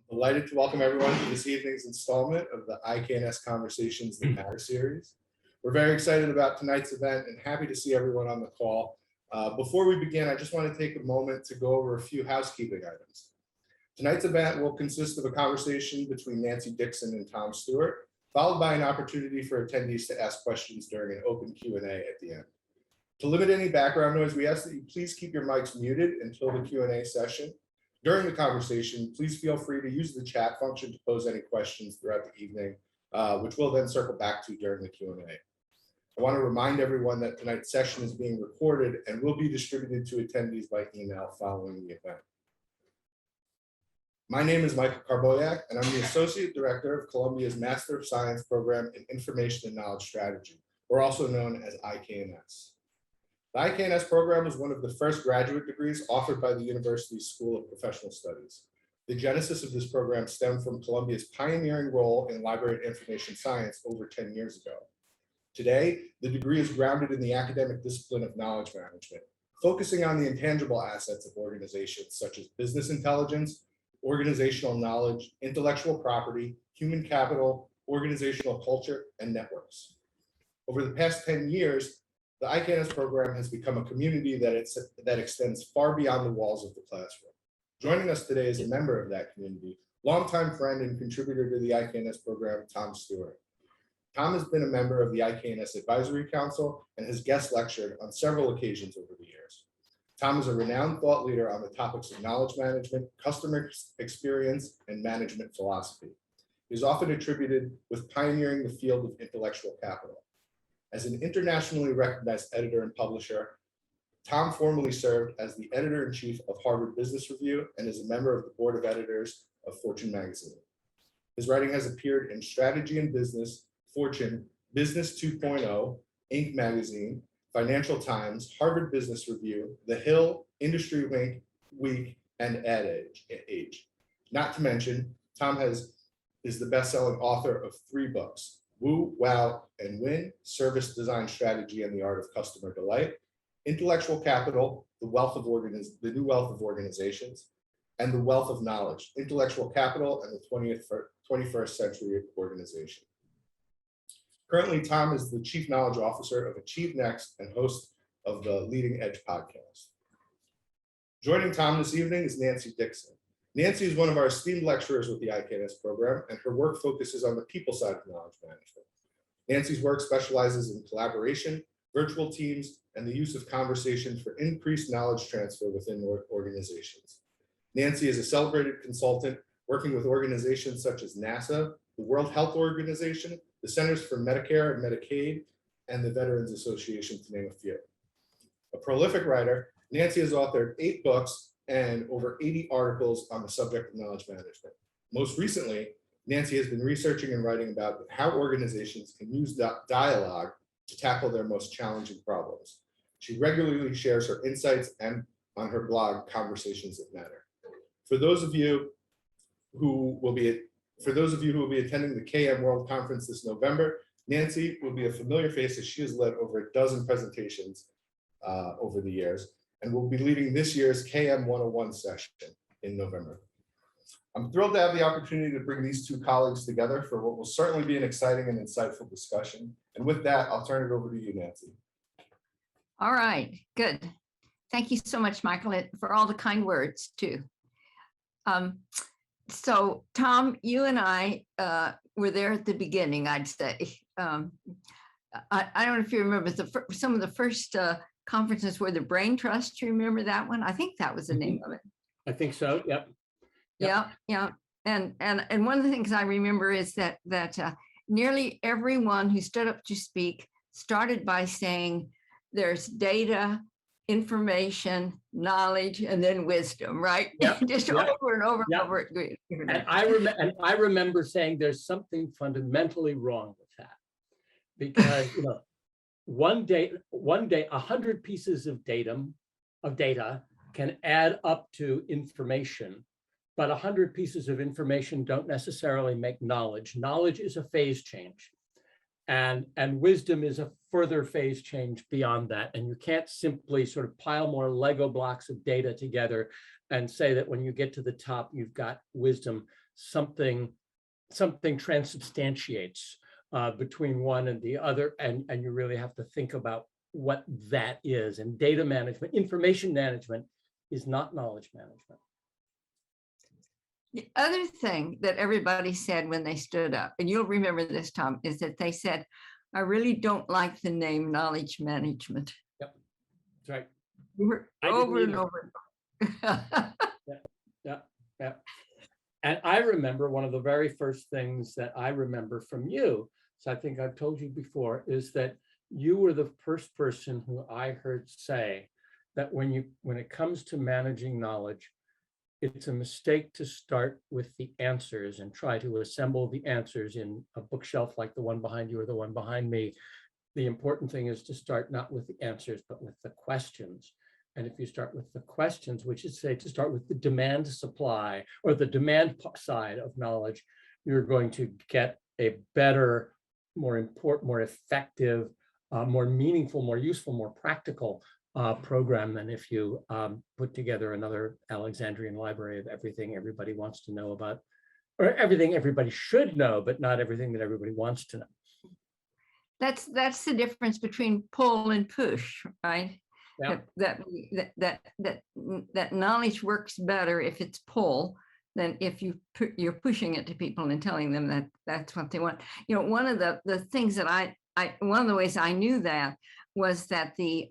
Delighted to welcome everyone to this evening's installment of the IKNS Conversations That Matter series. We're very excited about tonight's event and happy to see everyone on the call. Before we begin, I just want to take a moment to go over a few housekeeping items. Tonight's event will consist of a conversation between Nancy Dixon and Tom Stewart, followed by an opportunity for attendees to ask questions during an open Q&A at the end. To limit any background noise, we ask that you please keep your mics muted until the Q&A session. During the conversation, please feel free to use the chat function to pose any questions throughout the evening, which we'll then circle back to during the Q&A. I want to remind everyone that tonight's session is being recorded and will be distributed to attendees by email following the event. My name is Michael Karboyak, and I'm the Associate Director of Columbia's Master of Science Program in Information and Knowledge Strategy, or also known as IKNS. The IKNS program was one of the first graduate degrees offered by the University's School of Professional Studies. The genesis of this program stemmed from Columbia's pioneering role in library and information science over 10 years ago. Today, the degree is grounded in the academic discipline of knowledge management, focusing on the intangible assets of organizations such as business intelligence, organizational knowledge, intellectual property, human capital, organizational culture, and networks. Over the past 10 years, the IKNS program has become a community that extends far beyond the walls of the classroom. Joining us today is a member of that community, longtime friend and contributor to the IKNS program, Tom Stewart. Tom has been a member of the IKNS Advisory Council and has guest lectured on several occasions over the years. Tom is a renowned thought leader on the topics of knowledge management, customer experience, and management philosophy. He is often attributed with pioneering the field of intellectual capital. As an internationally recognized editor and publisher, Tom formerly served as the editor-in-chief of Harvard Business Review and is a member of the board of editors of Fortune magazine. His writing has appeared in Strategy and Business, Fortune, Business 2.0, Inc. magazine, Financial Times, Harvard Business Review, The Hill, Industry Week, and Ad Age. Not to mention, Tom is the best-selling author of 3 books: Woo, Wow, and Win, Service Design Strategy and the Art of Customer Delight, Intellectual Capital, the New Wealth of Organizations, and the Wealth of Knowledge, Intellectual Capital and the 21st Century Organization. Currently, Tom is the Chief Knowledge Officer of Achieve Next and host of the Leading Edge podcast. Joining Tom this evening is Nancy Dixon. Nancy is one of our esteemed lecturers with the IKNS program, and her work focuses on the people side of knowledge management. Nancy's work specializes in collaboration, virtual teams, and the use of conversation for increased knowledge transfer within organizations. Nancy is a celebrated consultant working with organizations such as NASA, the World Health Organization, the Centers for Medicare and Medicaid, and the Veterans Association, to name a few. A prolific writer, Nancy has authored 8 books and over 80 articles on the subject of knowledge management. Most recently, Nancy has been researching and writing about how organizations can use dialogue to tackle their most challenging problems. She regularly shares her insights and on her blog, Conversations That Matter. For those of you who will be attending the KM World Conference this November, Nancy will be a familiar face as she has led over a dozen presentations over the years, and will be leading this year's KM 101 session in November. I'm thrilled to have the opportunity to bring these 2 colleagues together for what will certainly be an exciting and insightful discussion. And with that, I'll turn it over to you, Nancy. All right, good. Thank you so much, Michael, for all the kind words too. So Tom, you and I were there at the beginning, I'd say. I don't know if you remember some of the first conferences were the Brain Trust. You remember that one? I think that was the name of it. I think so. Yep. Yeah. And one of the things I remember is that nearly everyone who stood up to speak started by saying there's data, information, knowledge, and then wisdom, right? Yep. Just Yep. over and over Yep. and over. And I remember saying there's something fundamentally wrong with that, because one day 100 pieces of data can add up to information, but 100 pieces of information don't necessarily make knowledge. Knowledge is a phase change, and wisdom is a further phase change beyond that. And you can't simply sort of pile more Lego blocks of data together and say that when you get to the top, you've got wisdom, something transubstantiates between one and the other, and you really have to think about what that is. And data management, information management is not knowledge management. The other thing that everybody said when they stood up, and you'll remember this, Tom, is that they said, I really don't like the name knowledge management. Yep, that's right. Over and over. Yeah. And I remember one of the very first things that I remember from you, so I think I've told you before, is that you were the first person who I heard say that when it comes to managing knowledge, it's a mistake to start with the answers and try to assemble the answers in a bookshelf like the one behind you or the one behind me. The important thing is to start not with the answers, but with the questions. And if you start with the questions, which is, say, to start with the demand supply or the demand side of knowledge, you're going to get a better, more important, more effective, more meaningful, more useful, more practical program than if you put together another Alexandrian library of everything everybody wants to know about, or everything everybody should know, but not everything that everybody wants to know. That's the difference between pull and push, right? Yeah. That knowledge works better if it's pull than if you're pushing it to people and telling them that that's what they want. You know, one of the things that one of the ways I knew that was that the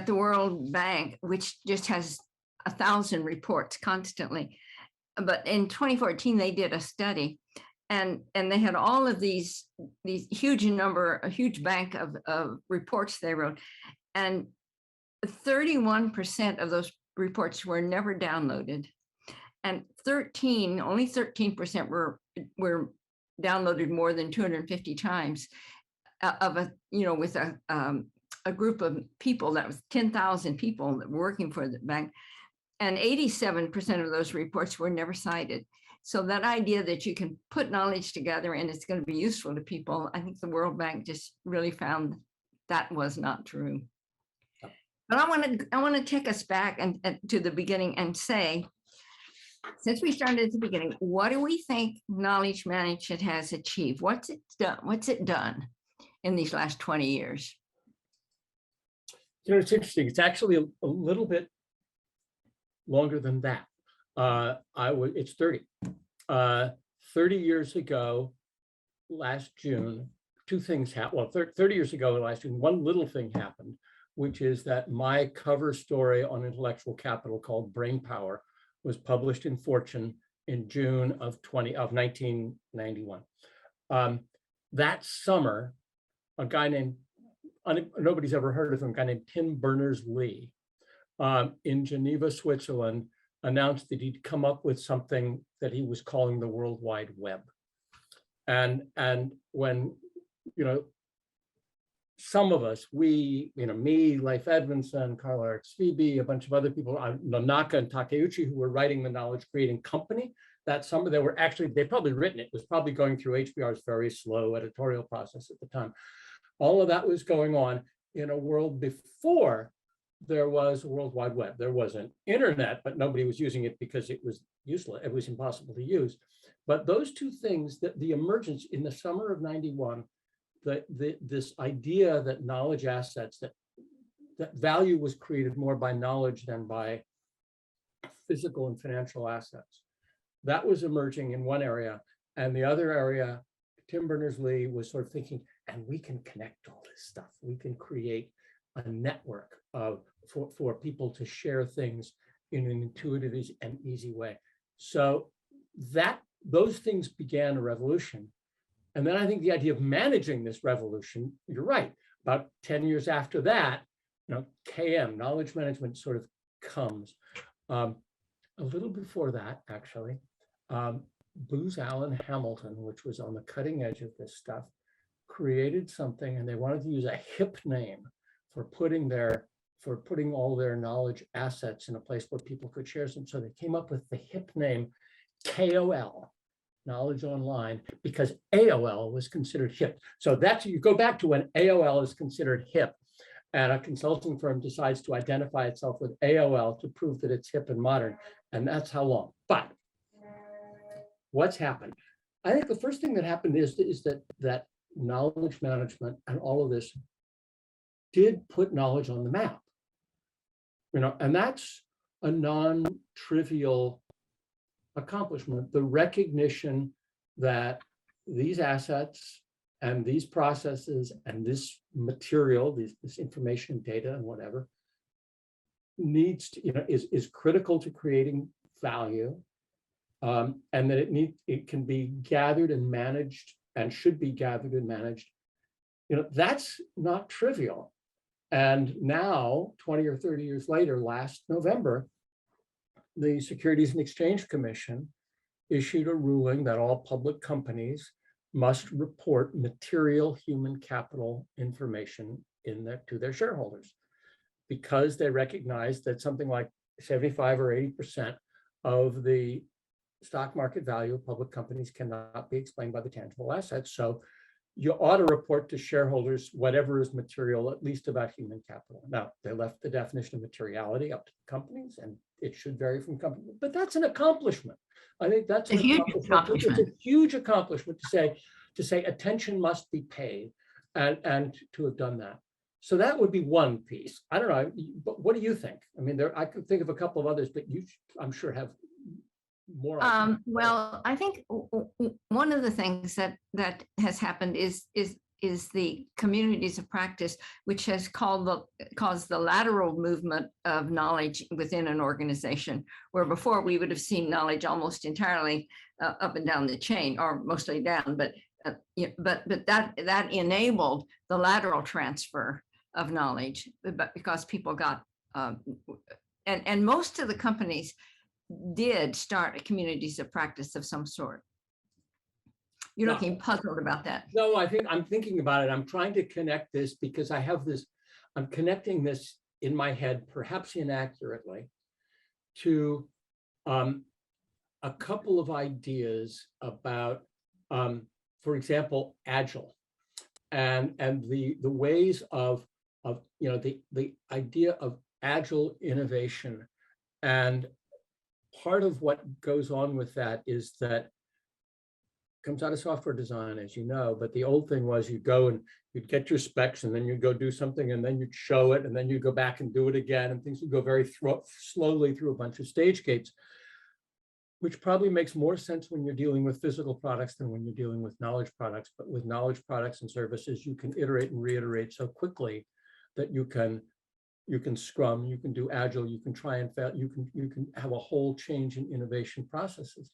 World Bank, which just has 1,000 reports constantly, but in 2014 they did a study, and they had all of these a huge bank of reports they wrote, and 31% of those reports were never downloaded, and only 13% were downloaded more than 250 times with a group of people. That was 10,000 people that were working for the bank, and 87% of those reports were never cited. So that idea that you can put knowledge together and it's going to be useful to people, I think the World Bank just really found that was not true. But I want to take us back and to the beginning and say, since we started at the beginning, what do we think knowledge management has achieved? What's it done in these last 20 years? You know, it's interesting. It's actually a little bit longer than that. It's 30. 30 years ago, last June, two things happened. Well, 30 years ago, last June, one little thing happened, which is that my cover story on intellectual capital called Brain Power was published in Fortune in June of 1991. That summer, a guy named, nobody's ever heard of him, a guy named Tim Berners-Lee in Geneva, Switzerland, announced that he'd come up with something that he was calling the World Wide Web. And when, some of us, me, Leif Edmondson, Carl Eric Svebe, a bunch of other people, Nonaka and Takeuchi, who were writing the Knowledge Creating Company that summer, they'd probably written it. It was probably going through HBR's very slow editorial process at the time. All of that was going on in a world before there was a World Wide Web. There was an internet, but nobody was using it because it was useless. It was impossible to use. But those two things, the emergence in the summer of 91, this idea that knowledge assets, that value was created more by knowledge than by physical and financial assets. That was emerging in one area. And the other area, Tim Berners-Lee was sort of thinking, and we can connect all this stuff. We can create a network for people to share things in an intuitive and easy way. So those things began a revolution. And then I think the idea of managing this revolution, you're right, about 10 years after that, KM, knowledge management, sort of comes. A little before that, actually, Booz Allen Hamilton, which was on the cutting edge of this stuff, created something, and they wanted to use a hip name for putting all their knowledge assets in a place where people could share them. So they came up with the hip name KOL, Knowledge Online, because AOL was considered hip. So you go back to when AOL is considered hip. and a consulting firm decides to identify itself with AOL to prove that it's hip and modern, and that's how long. But what's happened? I think the first thing that happened is that knowledge management and all of this did put knowledge on the map, and that's a non-trivial accomplishment. The recognition that these assets and these processes and this material, this information, data, and whatever, needs to, is critical to creating value, and that it can be gathered and managed and should be gathered and managed. That's not trivial. And now, 20 or 30 years later, last November, the Securities and Exchange Commission issued a ruling that all public companies must report material human capital information to their shareholders, because they recognize that something like 75 or 80% of the stock market value of public companies cannot be explained by the tangible assets. So you ought to report to shareholders whatever is material, at least about human capital. Now, they left the definition of materiality up to companies, and it should vary from company, but that's an accomplishment. I think that's a huge accomplishment. It's a huge accomplishment to say attention must be paid, and to have done that. So that would be one piece. I don't know, but what do you think? I mean, I could think of a couple of others, but you, I'm sure, have more. Well, I think one of the things that has happened is the communities of practice, which has caused the lateral movement of knowledge within an organization, where before we would have seen knowledge almost entirely up and down the chain, or mostly down, but that enabled the lateral transfer of knowledge, but because people got and most of the companies did start communities of practice of some sort. You're looking puzzled about that. No, I'm thinking about it. I'm trying to connect this because I have this, I'm connecting this in my head, perhaps inaccurately, to a couple of ideas about, for example, agile, and the ways of the idea of agile innovation. And part of what goes on with that is that comes out of software design, as you know, but the old thing was you'd go and you'd get your specs, and then you'd go do something, and then you'd show it, and then you'd go back and do it again, and things would go very slowly through a bunch of stage gates, which probably makes more sense when you're dealing with physical products than when you're dealing with knowledge products. But with knowledge products and services, you can iterate and reiterate so quickly that you can scrum, you can do agile, you can try and fail, you can have a whole change in innovation processes.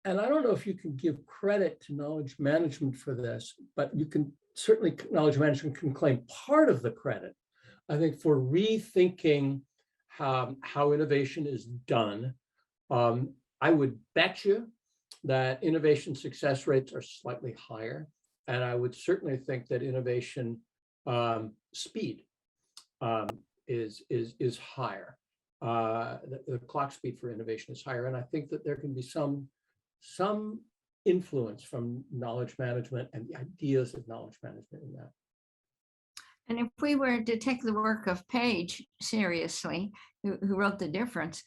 And I don't know if you can give credit to knowledge management for this, but you can certainly, knowledge management can claim part of the credit, I think, for rethinking how innovation is done. I would bet you that innovation success rates are slightly higher. And I would certainly think that innovation speed is higher. The clock speed for innovation is higher. And I think that there can be some influence from knowledge management and the ideas of knowledge management in that. And if we were to take the work of Page seriously, who wrote The Difference,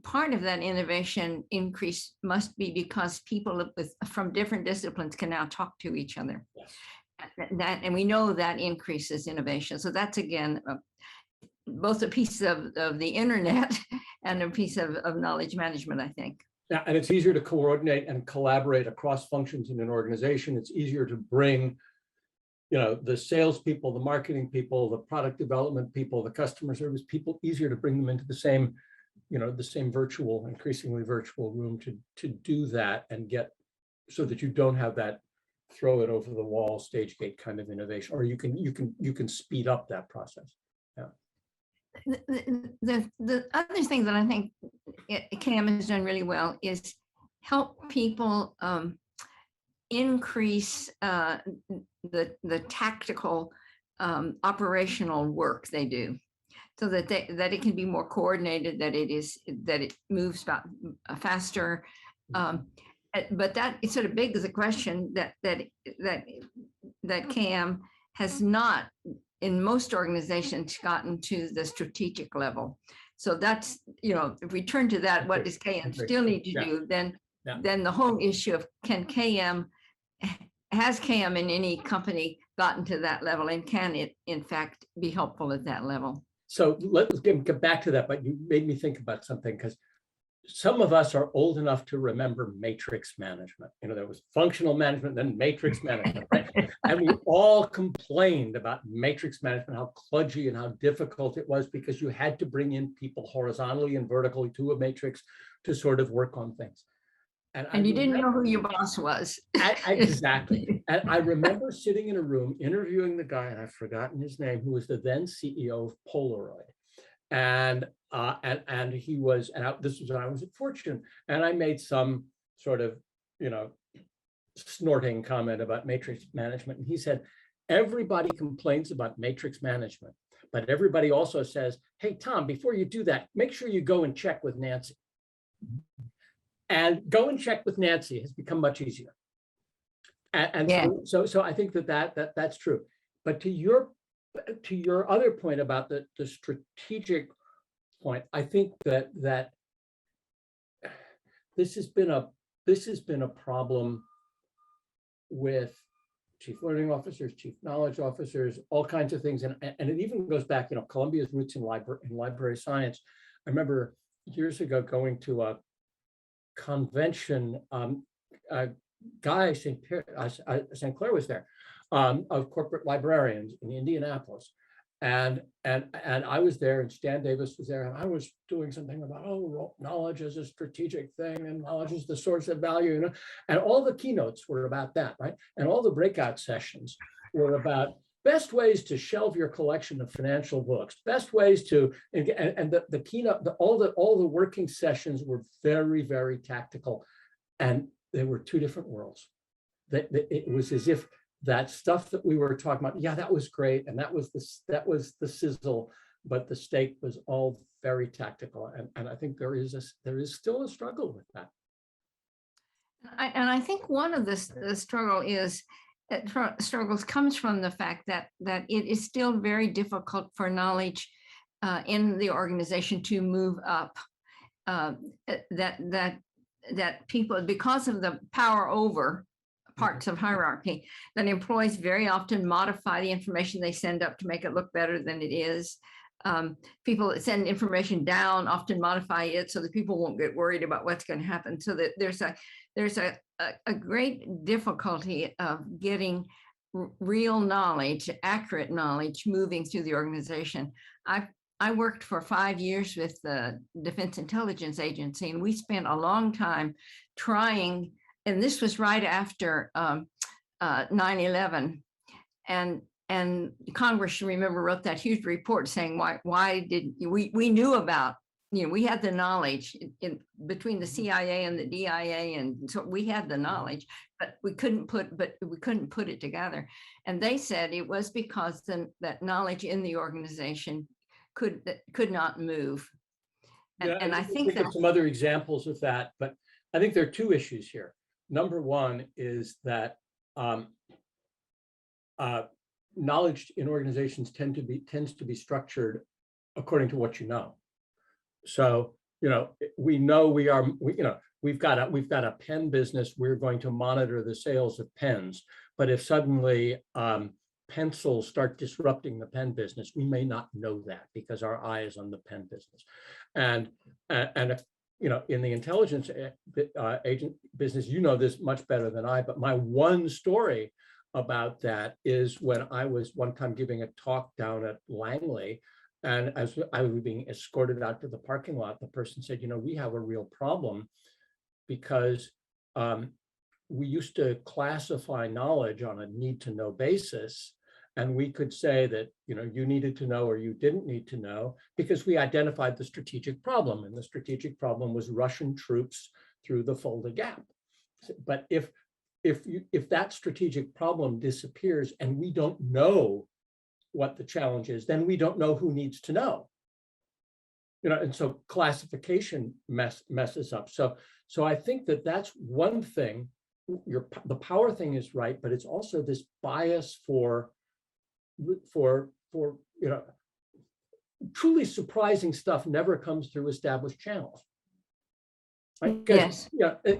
part of that innovation increase must be because people from different disciplines can now talk to each other. Yes. And we know that increases innovation. So that's, again, both a piece of the internet and a piece of knowledge management, I think. Yeah, and it's easier to coordinate and collaborate across functions in an organization. It's easier to bring, the salespeople, the marketing people, the product development people, the customer service people, easier to bring them into the same, the same virtual, increasingly virtual room to do that and get, so that you don't have that throw it over the wall stage gate kind of innovation, or you can speed up that process. Yeah. The other thing that I think CAM has done really well is help people increase the tactical operational work they do, so that it can be more coordinated, that it moves faster. But that it sort of begs the question that CAM has not in most organizations gotten to the strategic level. So that's, if we turn to that, what does KM still need to do? Then the whole issue of has KM in any company gotten to that level, and can it in fact be helpful at that level? So let's get back to that, but you made me think about something, because some of us are old enough to remember matrix management. There was functional management, then matrix management, right? And we all complained about matrix management, how kludgy and how difficult it was, because you had to bring in people horizontally and vertically to a matrix to sort of work on things. And you didn't know who your boss was. Exactly. And I remember sitting in a room interviewing the guy, and I've forgotten his name, who was the then CEO of Polaroid. And he was, this was when I was at Fortune, and I made some sort of, snorting comment about matrix management. And he said, everybody complains about matrix management, but everybody also says, hey, Tom, before you do that, make sure you go and check with Nancy. And go and check with Nancy has become much easier. And yeah. So I think that's true. But to your other point about the strategic point, I think that this has been a problem with chief learning officers, chief knowledge officers, all kinds of things, and it even goes back. Columbia's roots in library science. I remember years ago going to a convention. Guy St. Clair was there, of corporate librarians in Indianapolis, and I was there, and Stan Davis was there, and I was doing something about knowledge is a strategic thing, and knowledge is the source of value, and all the keynotes were about that, right? And all the breakout sessions were about best ways to shelve your collection of financial books, best ways to, and the keynote, all the working sessions were very, very tactical, and they were two different worlds. It was as if that stuff that we were talking about, yeah, that was great, and that was the sizzle, but the steak was all very tactical, and I think there is still a struggle with that. I think one of the struggles comes from the fact that it is still very difficult for knowledge in the organization to move up. That people, because of the power over parts of hierarchy, that employees very often modify the information they send up to make it look better than it is. People that send information down often modify it so that people won't get worried about what's going to happen. So that there's a great difficulty of getting real knowledge, accurate knowledge, moving through the organization. I worked for 5 years with the Defense Intelligence Agency, and we spent a long time trying, and this was right after 9/11, and Congress, you remember, wrote that huge report saying why did we knew about, we had the knowledge in between the CIA and the DIA, and so we had the knowledge, but we couldn't put it together. And they said it was because that knowledge in the organization could not move. And I think that some other examples of that, but I think there are two issues here. Number one is that knowledge in organizations tends to be structured according to what you know. So we know we've got a pen business. We're going to monitor the sales of pens, but if suddenly pencils start disrupting the pen business, we may not know that because our eye is on the pen business. And if, in the intelligence agent business, this much better than I, but my one story about that is when I was one time giving a talk down at Langley, and as I was being escorted out to the parking lot, the person said, we have a real problem because we used to classify knowledge on a need-to-know basis. And we could say that, you needed to know or you didn't need to know because we identified the strategic problem. And the strategic problem was Russian troops through the Fulda Gap. But if that strategic problem disappears and we don't know what the challenge is, then we don't know who needs to know. And so classification messes up. So I think that's one thing. The power thing is right, but it's also this bias for for truly surprising stuff never comes through established channels. Right? Yes.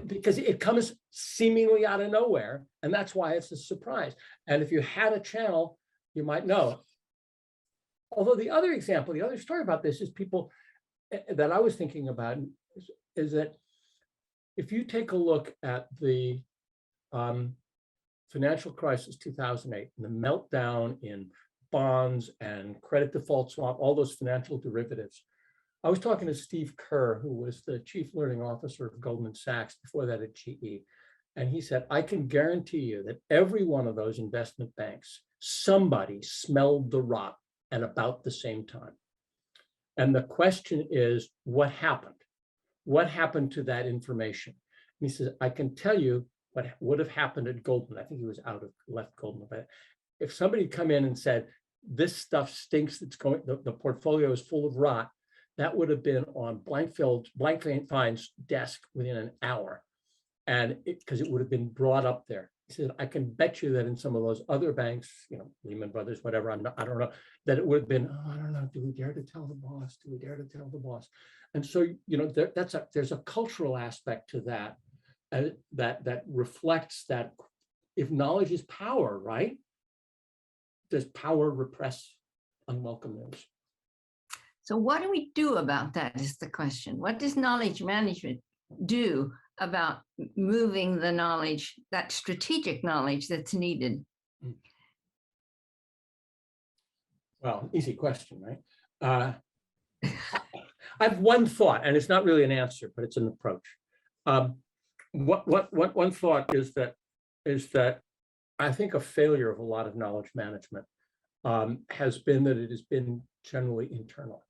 Because it comes seemingly out of nowhere, and that's why it's a surprise. And if you had a channel, you might know. Although the other example, the other story about this is people that I was thinking about is that if you take a look at the financial crisis 2008 and the meltdown in bonds and credit default swap, all those financial derivatives. I was talking to Steve Kerr, who was the chief learning officer of Goldman Sachs, before that at GE. And he said, I can guarantee you that every one of those investment banks, somebody smelled the rot at about the same time. And the question is, what happened? What happened to that information? And he says, I can tell you what would have happened at Goldman. I think he was left Goldman, but if somebody had come in and said, this stuff stinks, it's going, the portfolio is full of rot, that would have been on Blankfein's desk within an hour. And because it would have been brought up there. He said, I can bet you that in some of those other banks, Lehman Brothers, whatever, I don't know, that it would have been, oh, I don't know, do we dare to tell the boss? Do we dare to tell the boss? And so, there's a cultural aspect to that, that reflects that if knowledge is power, right? Does power repress unwelcome news? So what do we do about that is the question. What does knowledge management do about moving the knowledge, that strategic knowledge that's needed? Well, easy question, right? I have one thought, and it's not really an answer, but it's an approach. One thought is that I think a failure of a lot of knowledge management has been that it has been generally internal.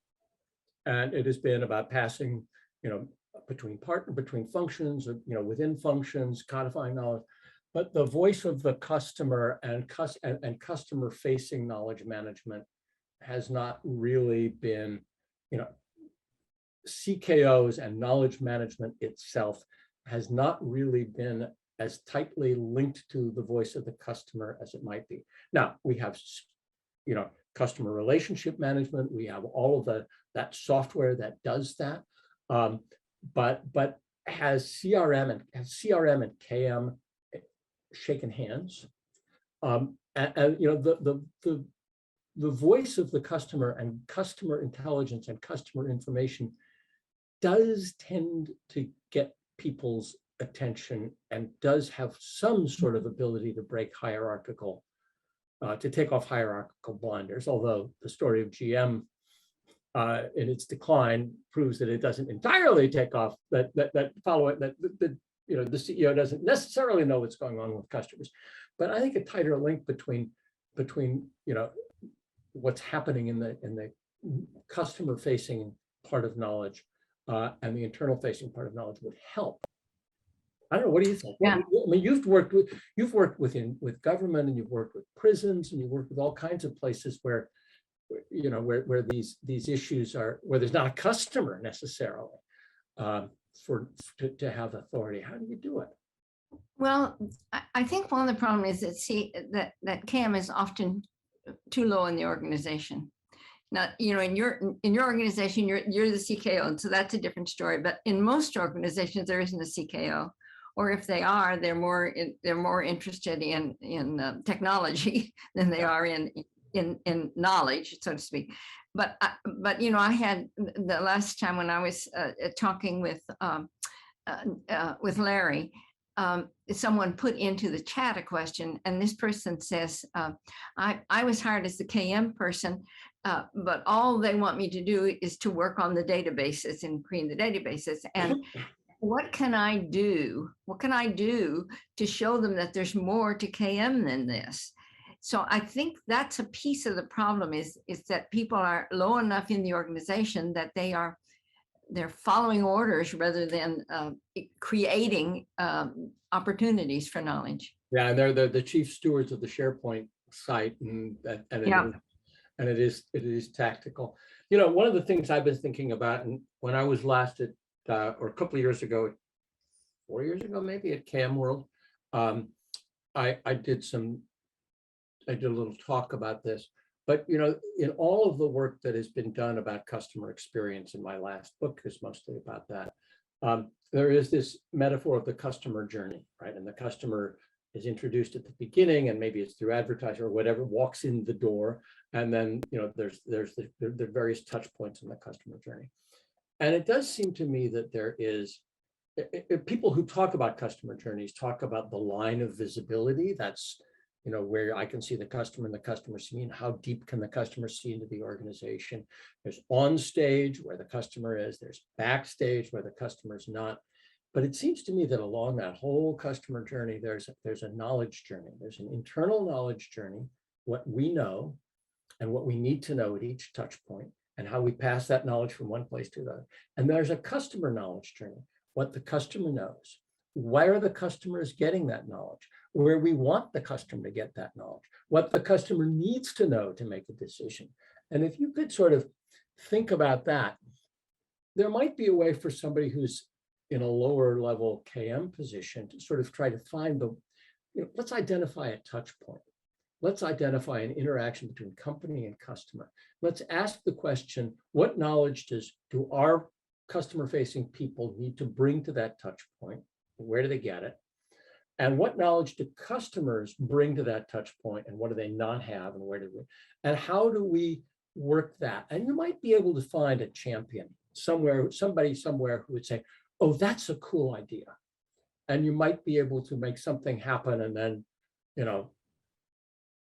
And it has been about passing, between functions, within functions, codifying knowledge. But the voice of the customer and customer-facing knowledge management has not really been, CKOs and knowledge management itself has not really been as tightly linked to the voice of the customer as it might be. Now, we have, customer relationship management. We have all of that software that does that. But has CRM and KM shaken hands? The voice of the customer and customer intelligence and customer information does tend to get people's attention and does have some sort of ability to break hierarchical, to take off hierarchical blinders, although the story of GM in its decline proves that it doesn't entirely take off, the CEO doesn't necessarily know what's going on with customers. But I think a tighter link between what's happening in the customer facing part of knowledge and the internal facing part of knowledge would help. I don't know. What do you think? Yeah. I mean, you've worked with government, and you've worked with prisons, and you've worked with all kinds of places where, where these issues are, where there's not a customer necessarily to have authority. How do you do it? Well, I think one of the problems is that KM is often too low in the organization. Now, in your organization, you're the CKO, and so that's a different story. But in most organizations, there isn't a CKO, or if they are, they're more interested in technology than they are in knowledge, so to speak. But I had the last time when I was talking with Larry, someone put into the chat a question, and this person says, I was hired as the KM person, but all they want me to do is to work on the databases and create the databases. And what can I do? What can I do to show them that there's more to KM than this? So I think that's a piece of the problem is that people are low enough in the organization that they're following orders rather than creating opportunities for knowledge. Yeah, and they're the chief stewards of the SharePoint site, and it is tactical. One of the things I've been thinking about, and when I was last at, or a couple of years ago, 4 years ago maybe, at CAM World, I did a little talk about this. But in all of the work that has been done about customer experience, and my last book is mostly about that, there is this metaphor of the customer journey, right? And the customer is introduced at the beginning, and maybe it's through advertising or whatever, walks in the door, and then there's the various touch points in the customer journey. And it does seem to me that there is people who talk about customer journeys talk about the line of visibility. That's where I can see the customer and the customer scene. How deep can the customer see into the organization? There's on stage where the customer is. There's backstage where the customer's not. But it seems to me that along that whole customer journey, there's a knowledge journey. There's an internal knowledge journey, what we know and what we need to know at each touch point, and how we pass that knowledge from one place to the other. And there's a customer knowledge journey, what the customer knows, where the customer is getting that knowledge, where we want the customer to get that knowledge, what the customer needs to know to make a decision. And if you could sort of think about that, there might be a way for somebody who's in a lower level KM position to sort of try to find let's identify a touch point. Let's identify an interaction between company and customer. Let's ask the question, what knowledge do our customer-facing people need to bring to that touch point? Where do they get it? And what knowledge do customers bring to that touch point, and what do they not have, and where do we? And how do we work that? And you might be able to find a champion somewhere, somebody somewhere who would say, oh, that's a cool idea. And you might be able to make something happen and then,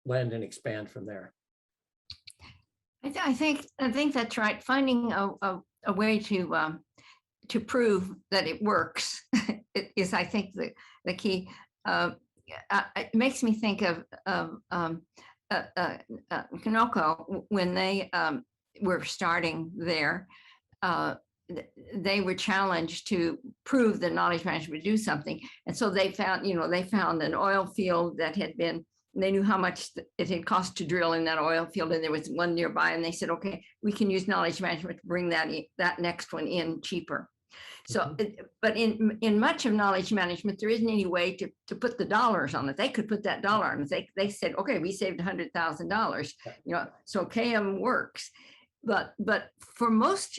land and expand from there. I think that's right. Finding a way to prove that it works is, I think, the key. It makes me think of Kanoko when they were starting there. They were challenged to prove that knowledge management would do something, and so they found an oil field that had been. They knew how much it had cost to drill in that oil field, and there was one nearby, and they said, okay, we can use knowledge management to bring that next one in cheaper. So, but in much of knowledge management, there isn't any way to put the dollars on it. They could put that dollar on it. They said, okay, we saved $100,000, so KM works. But for most,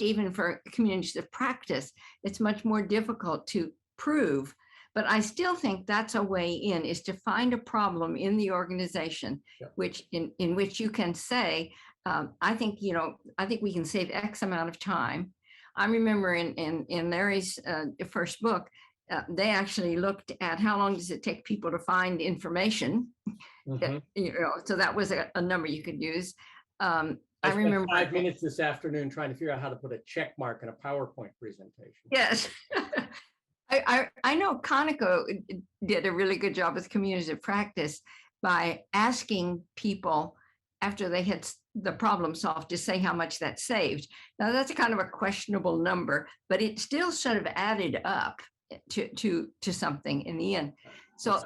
even for communities of practice, it's much more difficult to prove. But I still think that's a way in, is to find a problem in the organization, which in which you can say, I think we can save X amount of time. I remember in Larry's first book, they actually looked at how long does it take people to find information. So that was a number you could use. I remember 5 minutes this afternoon trying to figure out how to put a check mark in a PowerPoint presentation. Yes. I know Conoco did a really good job with communities of practice by asking people after they had the problem solved to say how much that saved. Now that's kind of a questionable number, but it still sort of added up to something in the end. So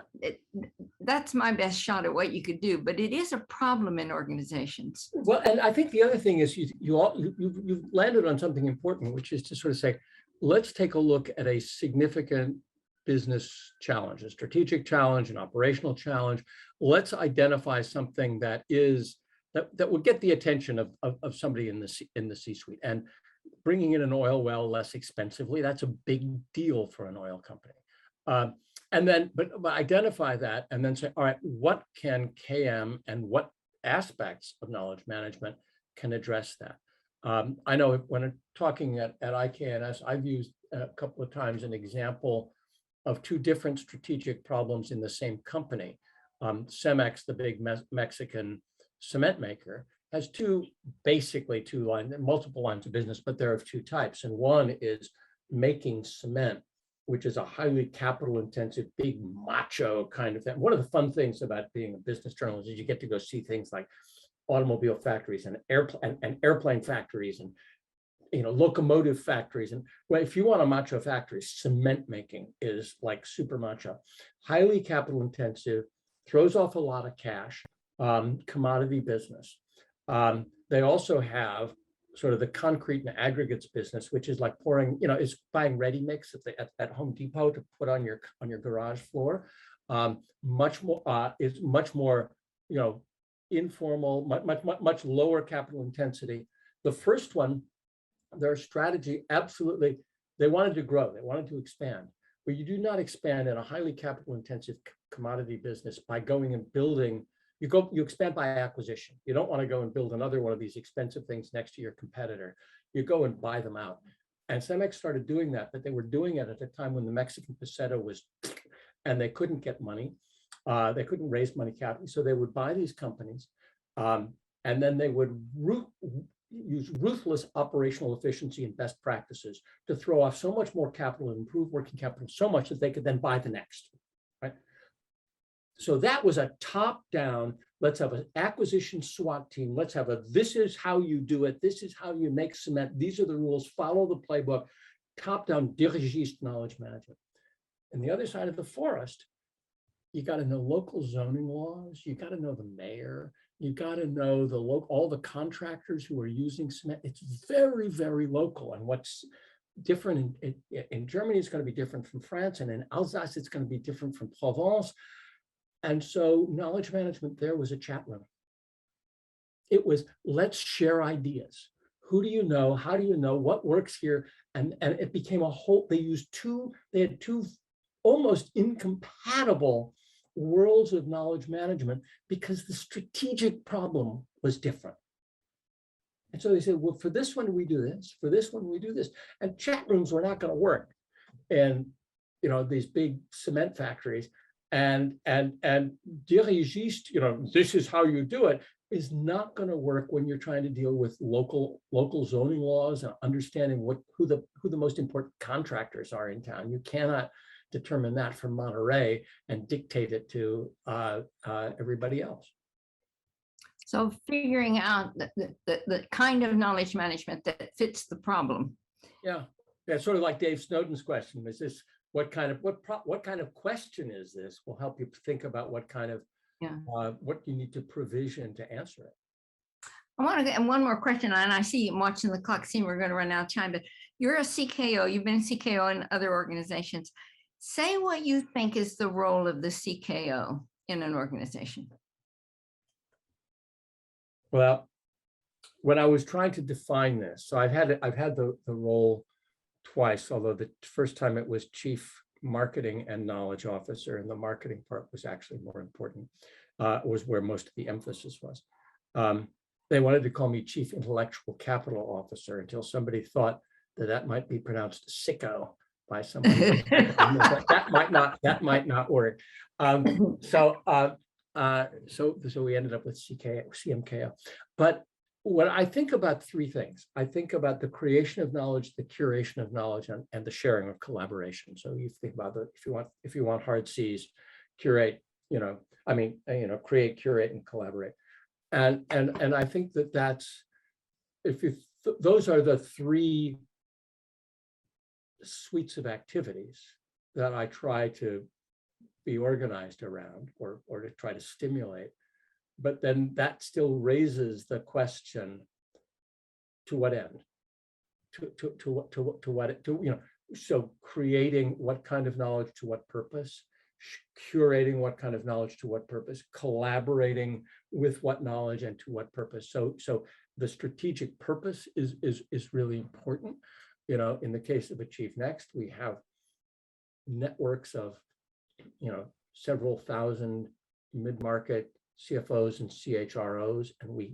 that's my best shot at what you could do, but it is a problem in organizations. Well, and I think the other thing is you've landed on something important, which is to sort of say, let's take a look at a significant business challenge, a strategic challenge, an operational challenge. Let's identify something that would get the attention of somebody in the C-suite. And bringing in an oil well less expensively, that's a big deal for an oil company. And then, but identify that and then say, all right, what can KM and what aspects of knowledge management can address that? I know when I'm talking at IKNS, I've used a couple of times an example of two different strategic problems in the same company. Cemex, the big Mexican cement maker, has basically two lines, multiple lines of business, but they're of two types. And one is making cement, which is a highly capital intensive, big macho kind of thing. One of the fun things about being a business journalist is you get to go see things like automobile factories and airplane factories and locomotive factories. And well, if you want a macho factory, cement making is like super macho, highly capital intensive, throws off a lot of cash, commodity business. They also have sort of the concrete and aggregates business, which is like pouring, is buying ready mix at Home Depot to put on your garage floor. Much more, informal, much lower capital intensity. The first one, their strategy, absolutely, they wanted to grow, they wanted to expand, but you do not expand in a highly capital intensive commodity business by going and building. You expand by acquisition. You don't want to go and build another one of these expensive things next to your competitor. You go and buy them out. And Cemex started doing that, but they were doing it at a time when the Mexican peso was, and they couldn't get money. They couldn't raise money capital. So they would buy these companies, and then they would use ruthless operational efficiency and best practices to throw off so much more capital and improve working capital so much that they could then buy the next, right? So that was a top-down, let's have an acquisition SWAT team. Let's have this is how you do it. This is how you make cement. These are the rules. Follow the playbook. Top-down dirigiste knowledge management. And the other side of the forest, you got to know local zoning laws. You got to know the mayor. You got to know all the contractors who are using cement. It's very, very local. And what's different in Germany is going to be different from France, and in Alsace it's going to be different from Provence. And so knowledge management there was a chat room. It was, let's share ideas. Who do you know? How do you know? What works here? And it became a whole, they had two almost incompatible worlds of knowledge management because the strategic problem was different. And so they said, well, for this one, we do this. For this one, we do this. And chat rooms were not going to work in, these big cement factories. And dirigiste, this is how you do it, is not going to work when you're trying to deal with local zoning laws and understanding who the most important contractors are in town. You cannot determine that from Monterey and dictate it to everybody else. So figuring out the kind of knowledge management that fits the problem. Yeah, sort of like Dave Snowden's question: is this what kind of question is this? Will help you think about what kind of what you need to provision to answer it. I want to get one more question, and I see I'm watching the clock. See, we're going to run out of time. But you're a CKO. You've been a CKO in other organizations. Say what you think is the role of the CKO in an organization. Well, when I was trying to define this, so I've had the role twice, although the first time it was chief marketing and knowledge officer, and the marketing part was actually more important, was where most of the emphasis was. They wanted to call me chief intellectual capital officer until somebody thought that might be pronounced sicko by somebody. that might not work. So we ended up with CMKO. But when I think about three things, I think about the creation of knowledge, the curation of knowledge, and the sharing of collaboration. So you think about if you want hard C's, curate, create, curate, and collaborate. And I think that's those are the three suites of activities that I try to be organized around or to try to stimulate. But then that still raises the question: to what end? So creating what kind of knowledge to what purpose? Curating what kind of knowledge to what purpose? Collaborating with what knowledge and to what purpose? So the strategic purpose is really important. In the case of Achieve Next, we have networks of several thousand mid-market CFOs and CHROs, and we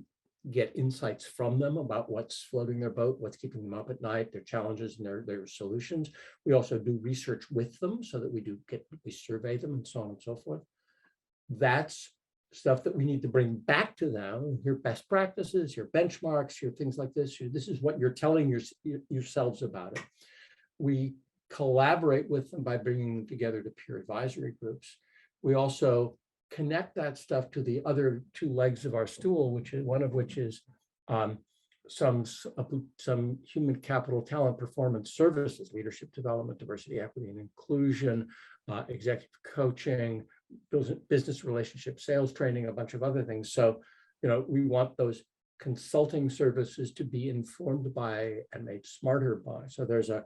get insights from them about what's floating their boat, what's keeping them up at night, their challenges and their solutions. We also do research with them so that we survey them and so on and so forth. That's stuff that we need to bring back to them, your best practices, your benchmarks, your things like this. This is what you're telling yourselves about it. We collaborate with them by bringing them together to peer advisory groups. We also connect that stuff to the other two legs of our stool, one of which is some human capital talent performance services, leadership development, diversity, equity, and inclusion, executive coaching, business relationship, sales training, a bunch of other things. So, we want those consulting services to be informed by and made smarter by. So there's a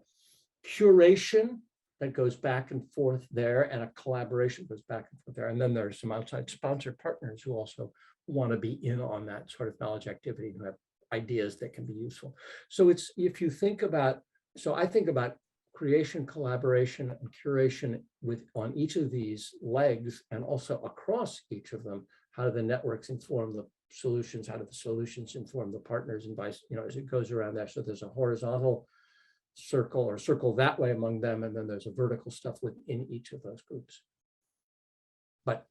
curation that goes back and forth there, and a collaboration goes back and forth there. And then there's some outside sponsor partners who also want to be in on that sort of knowledge activity, who have ideas that can be useful. So it's, if you think about, so I think about creation, collaboration, and curation on each of these legs, and also across each of them. How do the networks inform the solutions? How do the solutions inform the partners, and vice, as it goes around there? So there's a horizontal circle or circle that way among them, and then there's a vertical stuff within each of those groups. But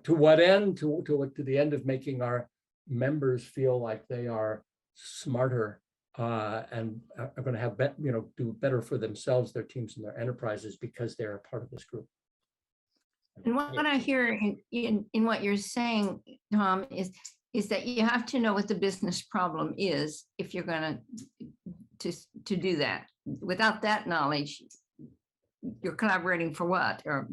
to what end? To the end of making our members feel like they are smarter and are going to have do better for themselves, their teams, and their enterprises because they're a part of this group. And what I hear in what you're saying, Tom, is that you have to know what the business problem is if you're going to do that. Without that knowledge, you're collaborating for what? Or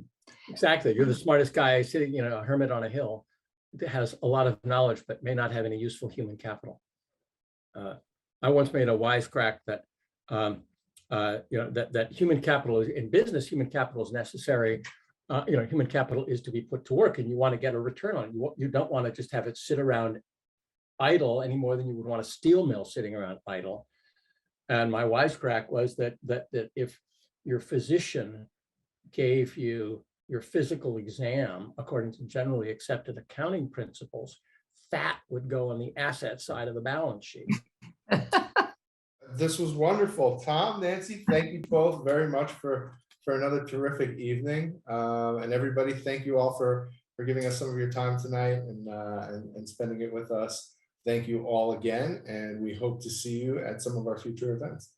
exactly, you're the smartest guy sitting, a hermit on a hill that has a lot of knowledge but may not have any useful human capital. I once made a wisecrack that that human capital is in business. Human capital is necessary. Human capital is to be put to work, and you want to get a return on it. You don't want to just have it sit around idle any more than you would want a steel mill sitting around idle. And my wisecrack was that if your physician gave you your physical exam according to generally accepted accounting principles, fat would go on the asset side of the balance sheet. This was wonderful. Tom, Nancy, thank you both very much for another terrific evening. And everybody, thank you all for giving us some of your time tonight and spending it with us. Thank you all again, and we hope to see you at some of our future events.